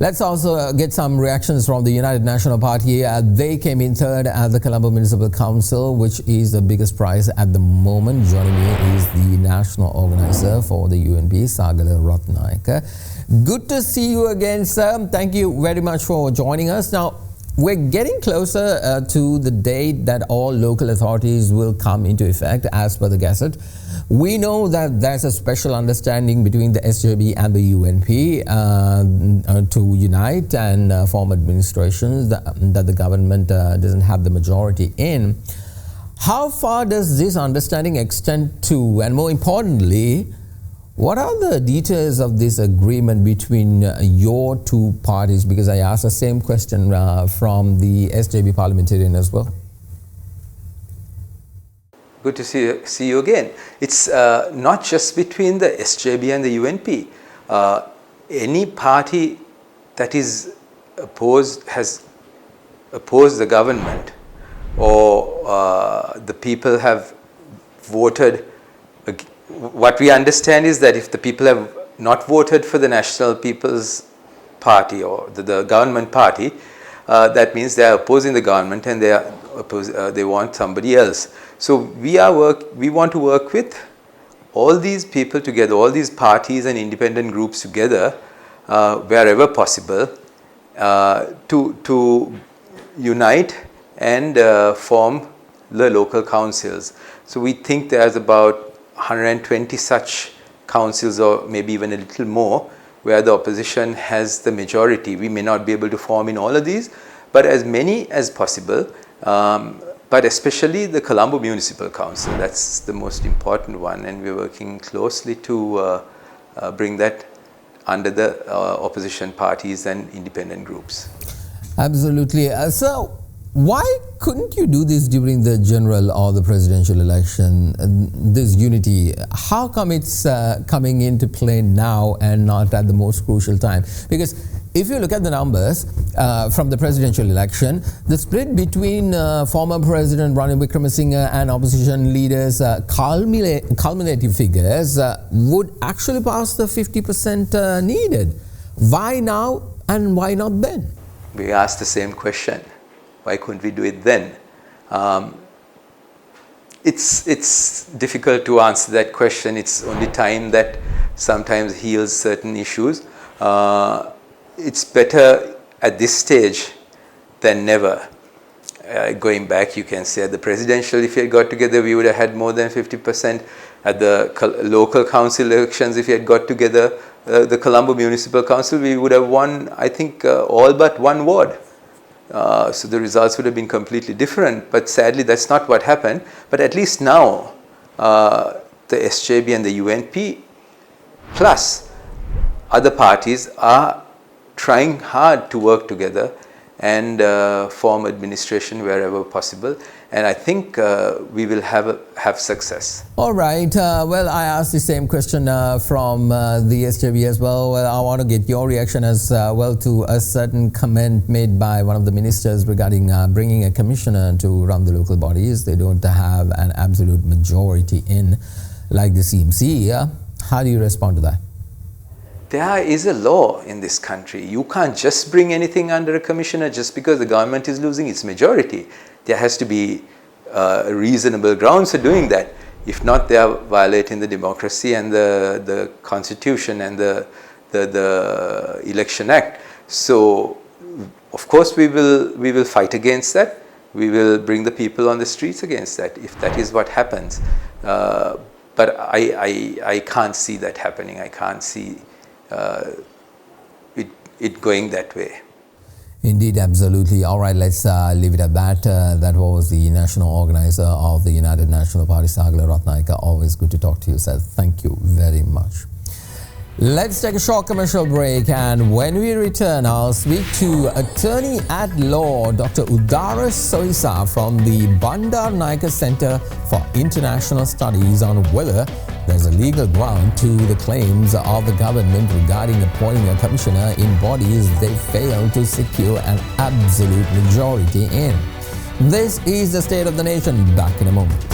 Let's also get some reactions from the United National Party. They came in third at the Colombo Municipal Council, which is the biggest prize at the moment. Joining me is the national organizer for the UNP Sagala Rathnayake. Good to see you again, sir. Thank you very much for joining us. Now, we're getting closer to the date that all local authorities will come into effect as per the Gazette. We know that there's a special understanding between the SJB and the UNP to unite and form administrations that the government doesn't have the majority in. How far does this understanding extend to, and more importantly, what are the details of this agreement between your two parties? Because I asked the same question from the SJB parliamentarian as well. Good to see you again. It's not just between the SJB and the UNP. Any party that is has opposed the government, or the people have voted. What we understand is that if the people have not voted for the National People's Party or the government party, that means they are opposing the government and they want somebody else. So we want to work with all these people together, all these parties and independent groups together, wherever possible, to unite and form the local councils. So we think there's about 120 such councils, or maybe even a little more, where the opposition has the majority. We may not be able to form in all of these, but as many as possible. But especially the Colombo Municipal Council, that's the most important one, and we're working closely to bring that under the opposition parties and independent groups. Absolutely. So why couldn't you do this during the general or the presidential election, this unity? How come it's coming into play now and not at the most crucial time? Because if you look at the numbers from the presidential election, the split between former President Ranil Wickremesinghe and opposition leaders' cumulative figures would actually pass the 50% needed. Why now and why not then? We asked the same question. Why couldn't we do it then? It's difficult to answer that question. It's only time that sometimes heals certain issues. It's better at this stage than never. Going back, you can say at the presidential, if we had got together, we would have had more than 50%. At the local council elections, if we had got together, the Colombo Municipal Council, we would have won, I think, all but one ward. So the results would have been completely different, but sadly that's not what happened. But at least now the SJB and the UNP plus other parties are trying hard to work together and form administration wherever possible, and I think we will have success. All right. Well, I asked the same question from the SJB as well. Well, I want to get your reaction as well to a certain comment made by one of the ministers regarding bringing a commissioner to run the local bodies. They don't have an absolute majority in, like the CMC. How do you respond to that? There is a law in this country. You can't just bring anything under a commissioner just because the government is losing its majority. There has to be reasonable grounds for doing that. If not, they are violating the democracy and the constitution and the Election Act. So, of course, we will fight against that. We will bring the people on the streets against that, if that is what happens. But I can't see that happening. I can't see it going that way. Indeed, absolutely. All right, let's leave it at that. That was the national organizer of the United National Party, Sagala Rathnayake. Always good to talk to you, sir. Thank you very much. Let's take a short commercial break, and when we return, I'll speak to Attorney at Law Dr. Udara Soisa from the Bandar Naika Center for International Studies on whether there's a legal ground to the claims of the government regarding appointing a commissioner in bodies they failed to secure an absolute majority in. This is the State of the Nation. Back in a moment.